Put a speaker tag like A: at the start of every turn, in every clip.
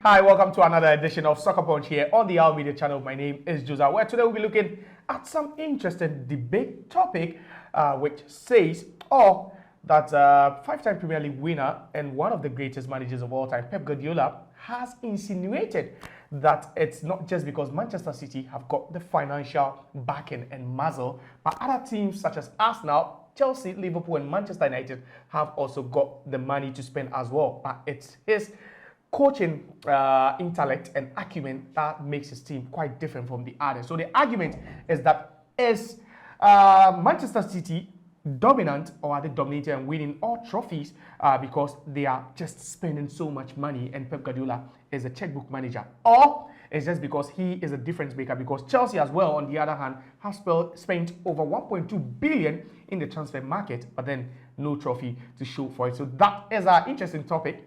A: Hi, welcome to another edition of Soccer Punch here on the Our Media channel. My name is Jose, where today we'll be looking at some interesting debate topic, which says, that five-time Premier League winner and one of the greatest managers of all time, Pep Guardiola, has insinuated that it's not just because Manchester City have got the financial backing and muscle, but other teams such as Arsenal, Chelsea, Liverpool, and Manchester United have also got the money to spend as well. But it's his coaching intellect and acumen that makes his team quite different from the others. So the argument is that is Manchester City dominant, or are they dominating and winning all trophies because they are just spending so much money and Pep Guardiola is a checkbook manager, or it's just because he is a difference maker, because Chelsea as well, on the other hand, have spent over 1.2 billion in the transfer market, but then no trophy to show for it. So that is our interesting topic,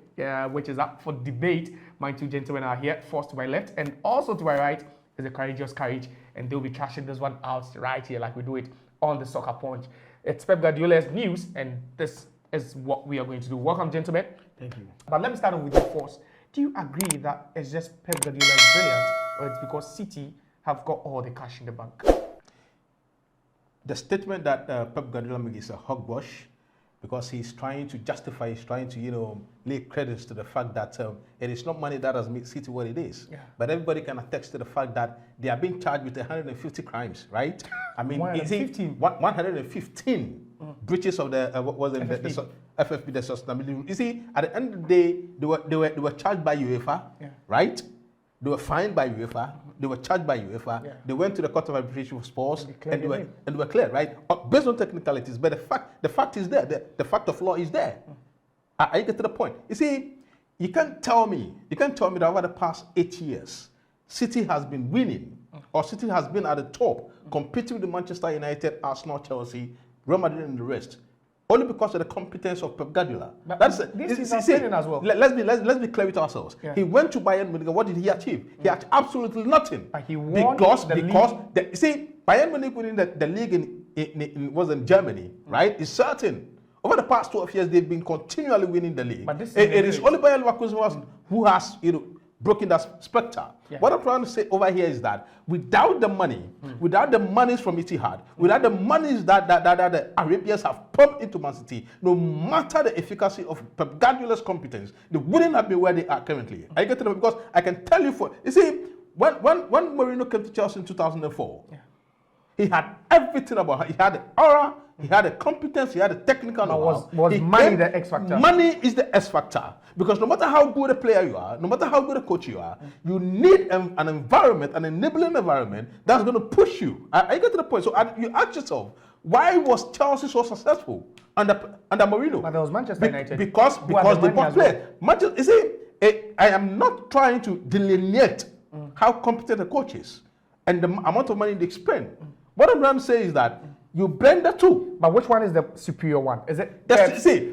A: which is up for debate. My two gentlemen are here. First to my left and also to my right is the Courageous Courage, and they'll be trashing this one out right here like we do it on the Soccer Punch. It's Pep Guardiola's news, and this is what we are going to do. Welcome, gentlemen.
B: Thank you.
A: But let me start off with you first. Do you agree that it's just Pep Guardiola is brilliant, or it's because City have got all the cash in the bank?
B: The statement that Pep Guardiola made is a hogwash, because he's trying to justify, he's trying to, lay credits to the fact that it is not money that has made City what it is. Yeah. But everybody can attest to the fact that they are being charged with 150 crimes, right? I mean, 115. 115 breaches of the what was it? The FFP, the sustainability. You see, at the end of the day, they were charged by UEFA, right? They were fined by UEFA. They were charged by UEFA. Yeah. They went to the Court of Arbitration for Sports, and they were cleared, right? Based on technicalities, but the fact is there. The fact of law is there. I get to the point. You see, you can't tell me that over the past 8 years, City has been winning, or City has been at the top, competing with the Manchester United, Arsenal, Chelsea, Real Madrid, and the rest, only because of the competence of Pep Guardiola.
A: That's this is happening as well.
B: Let's be clear with ourselves. Yeah. He went to Bayern Munich. What did he achieve? He had absolutely nothing.
A: But he won
B: because Bayern Munich winning the league in Germany, right? Is certain. Over the past 12 years, they've been continually winning the league. But it is only Bayern Leverkusen who has broken that spectre. Yeah. What I'm trying to say over here is that without the money, without the monies from Etihad, without the monies that the Arabians have pumped into Man City, no matter the efficacy of Pep Guardiola's competence, they wouldn't have been where they are currently. I get to know, because I can tell you when Mourinho came to Chelsea in 2004, he had everything about him. He had the aura, he had the competence, he had the technical know-how.
A: Was money the X factor?
B: Money is the X factor. Because no matter how good a player you are, no matter how good a coach you are, you need an environment, an enabling environment that's going to push you. I get to the point. So you ask yourself, why was Chelsea so successful under Mourinho?
A: But there was Manchester United.
B: Because they bought players. Manchester, you see, I am not trying to delineate how competent a coach is and the amount of money they spend. What I'm trying to say is that you blend the two.
A: But which one is the superior one? Is it?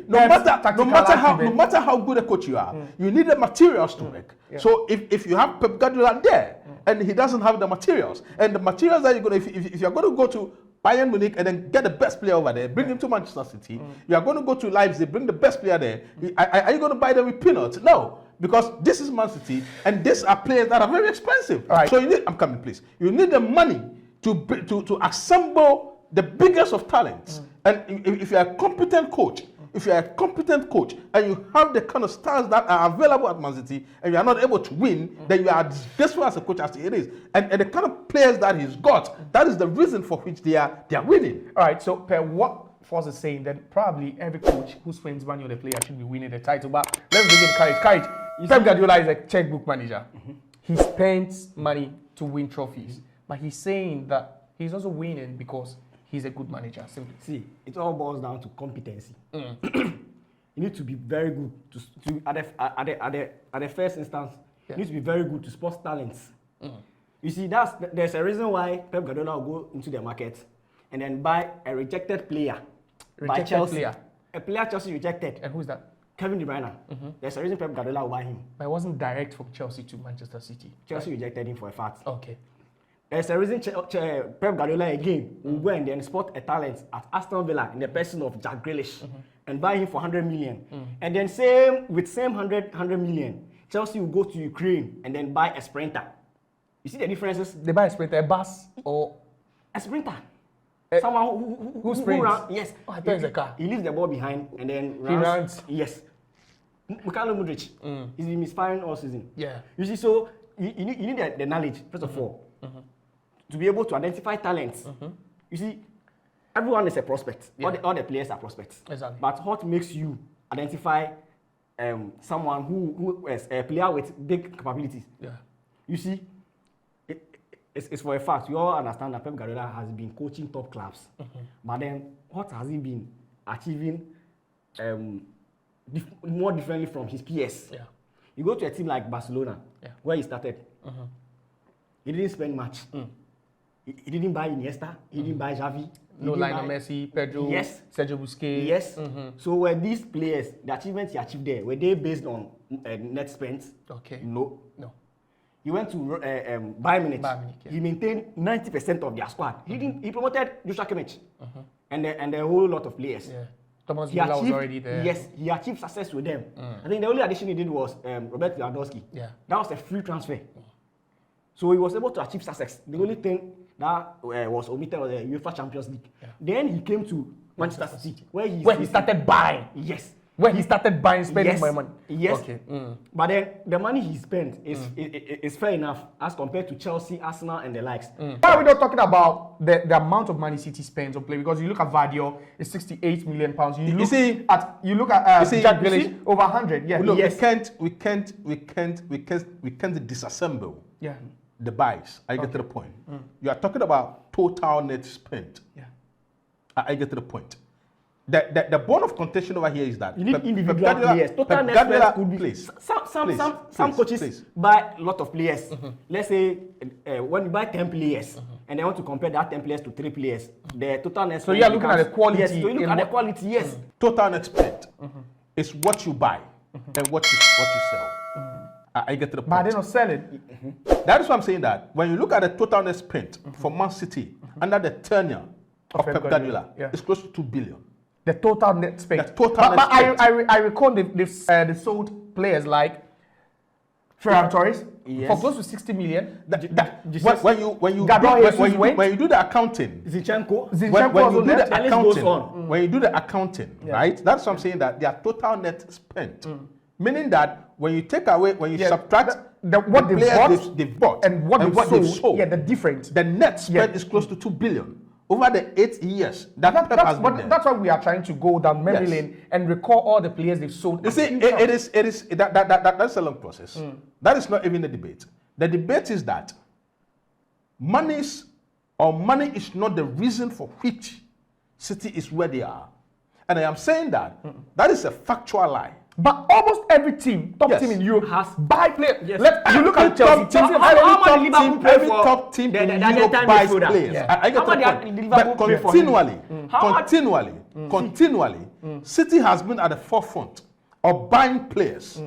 B: No matter how good a coach you are, you need the materials to work. Yeah. So if you have Pep Guardiola there and he doesn't have the materials, and the materials that you're going to, if you're going to go to Bayern Munich and then get the best player over there, bring him to Manchester City, you are going to go to Leipzig, bring the best player there. Are you going to buy them with peanuts? No. Because this is Man City, and these are players that are very expensive. All right. So I'm coming, please. You need the money to assemble the biggest of talents. And if you're a competent coach, and you have the kind of stars that are available at Man City, and you are not able to win, then you are disgraceful as a coach as it is. And the kind of players that he's got, that is the reason for which they are winning.
A: All right, so per what Force is saying, then probably every coach who spends money on the player should be winning the title. But let's begin Courage. Pep Guardiola is a checkbook manager. He spends money to win trophies. But he's saying that he's also winning because he's a good manager, simply.
C: See, it all boils down to competency. You need to be very good at the first instance. You need to be very good to spot talents. You see, there's a reason why Pep Guardiola will go into the market and then buy a rejected player by Chelsea. A player Chelsea rejected.
A: And who's that?
C: Kevin De Bruyne. There's a reason Pep Guardiola will buy him.
A: But it wasn't direct from Chelsea to Manchester City.
C: Chelsea rejected him for a fact.
A: Okay.
C: There's a reason Pep Guardiola again will go and then spot a talent at Aston Villa in the person of Jack Grealish and buy him for 100 million. And then same 100 million, Chelsea will go to Ukraine and then buy a sprinter. You see the differences?
A: They buy a sprinter, a bus, or
C: a sprinter.
A: Eh,
C: Someone who
A: sprints?
C: runs. Yes.
A: Oh, I thought it's a car.
C: He leaves the ball behind and then runs.
A: He runs.
C: Yes. Mikhailo Mudryk. He's been misfiring all season.
A: Yeah.
C: You see, so you need the knowledge, first of all, to be able to identify talents. You see, everyone is a prospect.
A: Yeah.
C: All the players are prospects.
A: Exactly.
C: But what makes you identify someone who is a player with big capabilities?
A: Yeah.
C: You see, it's for a fact. We all understand that Pep Guardiola has been coaching top clubs. But then, what has he been achieving more differently from his peers?
A: Yeah.
C: You go to a team like Barcelona, where he started. He didn't spend much. He didn't buy Iniesta. He didn't buy Xavi.
A: No Lionel Messi, Pedro,
C: Yes.
A: Sergio Busquets.
C: Yes. So were these players, the achievements he achieved there, were they based on net spent?
A: Okay.
C: No.
A: No.
C: He went to Bayern Munich.
A: Yeah.
C: He maintained 90% of their squad. He promoted Joshua Kimmich and a whole lot of players.
A: Yeah. Thomas
C: He
A: Müller was
C: achieved,
A: already there.
C: yes, he achieved success with them. I think the only addition he did was Robert Lewandowski.
A: Yeah.
C: That was a free transfer. So he was able to achieve success. The only thing that was omitted was the UEFA Champions League.
A: Yeah.
C: Then he came to Manchester City, where
A: he started buying.
C: Yes.
A: Where he started buying, spending
C: Yes.
A: my money.
C: Yes.
A: Okay.
C: But then the money he spent is fair enough as compared to Chelsea, Arsenal, and the likes.
A: Why are we not talking about the amount of money City spends on play? Because you look at Guardiola, it's 68 million pounds. You look at Jack Grealish, over 100. Yeah.
B: Look,
C: Yes.
B: we can't disassemble
A: Yeah.
B: the buys. I get to the point. You are talking about total net spent.
A: Yeah.
B: I get to the point. The bone of contention over here is that
C: You need individual
B: Guardiola-
C: players. Total
B: Pep
C: net
B: Guardiola-
C: spend could be
B: please,
C: some
B: please,
C: coaches
B: please.
C: buy a lot of players. Let's say when you buy 10 players and they want to compare that 10 players to 3 players, the total net
A: So
C: spend
A: you are looking at the quality
C: Yes, so you look
A: in
C: at the
A: what-
C: quality. Yes.
B: Total net spent is what you buy and what you sell. I get to the point.
A: But they're not selling.
B: That is why I'm saying that when you look at the total net spent for Man City under the tenure of Pep Guardiola,
A: yeah.
B: it's close to 2 billion.
A: The total net spend.
B: The total
A: but
B: net spend.
A: I recall they sold players like Ferran Torres
C: Yes.
A: for close to 60 million.
B: When you do the accounting,
C: Zinchenko.
B: when you do
C: left,
B: the
C: the list goes
B: accounting,
C: on.
B: when you do the accounting, right? That's what I'm saying, that their total net spent, meaning that when you take away, when you subtract
A: what
B: the
A: they
B: players
A: bought
B: they've bought
A: and what
B: they've
A: they've sold, yeah, the difference.
B: the net spend is close to 2 billion over the 8 years that Pep has been there.
A: That's why we are trying to go down memory
B: Yes.
A: lane and recall all the players they've sold.
B: You see, that's a long process. That is not even the debate. The debate is that money is not the reason for which City is where they are. And I am saying that that is a factual lie.
A: But almost every team, top
B: Yes.
A: team in Europe,
C: Has-
A: buy players.
C: Yes.
A: You look at Chelsea.
C: How much did Liverpool pay
B: Every
C: for
B: top team
C: the
B: in
C: time
B: Europe buys
C: midfielder?
B: players.
A: Yeah.
B: I get
C: How
B: the
C: much
B: point.
C: did Liverpool
B: But
C: pay for him?
B: continually, City has been at the forefront of buying players,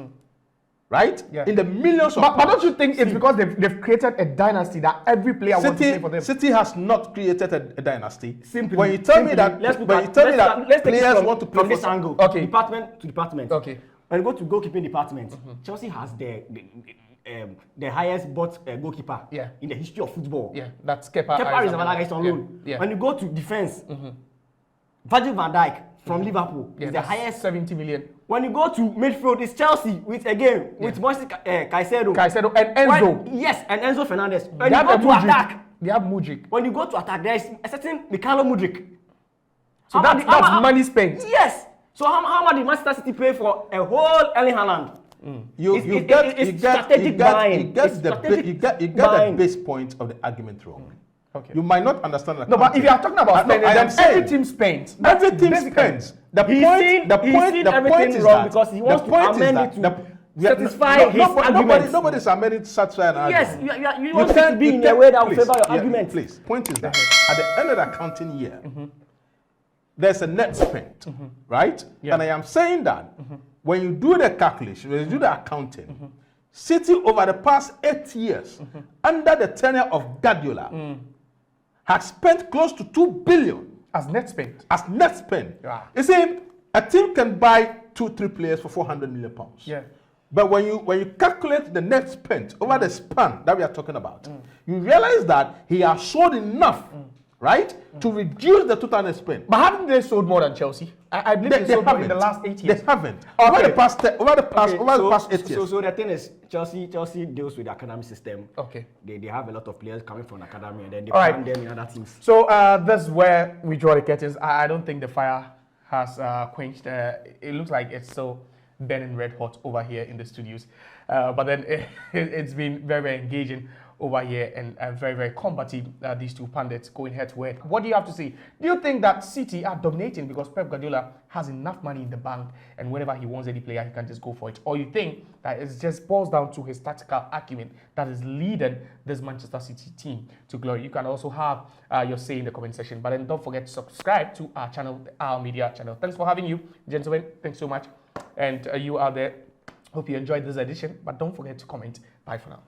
B: right?
A: Yeah.
B: In the millions of
A: But
B: pounds.
A: don't you think it's because they've created a dynasty that every player wants to play for them?
B: City has not created a dynasty.
C: Simply,
B: when you tell me that,
C: let's
B: when
C: take it
B: players
C: from,
B: want to play
C: from
B: for
C: this angle,
A: Okay.
C: department to department.
A: Okay.
C: When you go to goalkeeping department, Chelsea has the highest bought goalkeeper
A: Yeah.
C: in the history of football.
A: Yeah, that's Kepa.
C: Kepa Arrizabalaga is on loan.
A: Yeah.
C: When you go to defense, Virgil van Dijk from Liverpool
A: Yeah,
C: is the
A: that's
C: highest.
A: 70 million.
C: When you go to midfield, it's Chelsea with Moise Caicedo.
A: Caicedo and Enzo.
C: Yes, and Enzo Fernandez. When
A: They
C: you
A: have
C: go
A: a
C: to
A: Mudryk.
C: attack,
A: They have Mudryk.
C: when you go to attack, there is a certain Mikhailo Mudryk.
A: So that's money spent.
C: Yes. So how much did Manchester City pay for a whole Erling Haaland?
B: You
C: It's strategic buying. It's strategic
B: the
C: buying.
B: base point of the argument wrong.
A: Okay.
B: You might not understand that.
A: No, but if you are talking about spending,
B: I am
A: then every
B: saying
A: team spends.
B: every team
A: Basically.
B: spends. The
C: He's
B: point
C: seen everything
B: is
C: wrong
B: that
C: because he wants
B: the
C: to
B: point is
C: amend
B: that
C: it
B: the-
C: to
B: we are-
C: satisfy
B: no,
C: his
B: nobody-
C: arguments.
B: Nobody's amended to satisfy an
C: Yes,
B: argument.
C: you want it to be in a way that will favor your argument.
B: Please, point is that at the end of the accounting year, there's a net spent, right?
A: Yeah.
B: And I am saying that when you do the calculation, when you do the accounting, City over the past 8 years, under the tenure of Guardiola, has spent close to 2 billion
A: As net spent.
B: as net spend.
A: Yeah.
B: You see, a team can buy 2-3 players for 400 million pounds.
A: Yeah.
B: But when you calculate the net spent over the span that we are talking about, you realize that he has sold enough, right, to reduce the total net spent.
A: But haven't they sold more than Chelsea? I believe they sold more in the last 8 years.
B: They haven't.
A: Okay.
B: Over the past 8 years.
C: So the thing is, Chelsea deals with the academy system.
A: Okay.
C: They have a lot of players coming from the academy, and then they
A: All
C: plan
A: right.
C: them in other teams.
A: So that's where we draw the curtains. I don't think the fire has quenched. It looks like it's still burning red hot over here in the studios. But then it's been very, very engaging over here and very, very combative, these two pundits going head to head. What do you have to say? Do you think that City are dominating because Pep Guardiola has enough money in the bank and whenever he wants any player, he can just go for it? Or you think that it just boils down to his tactical acumen that is leading this Manchester City team to glory? You can also have your say in the comment section. But then don't forget to subscribe to our channel, our media channel. Thanks for having you, gentlemen. Thanks so much. And you out there, hope you enjoyed this edition. But don't forget to comment. Bye for now.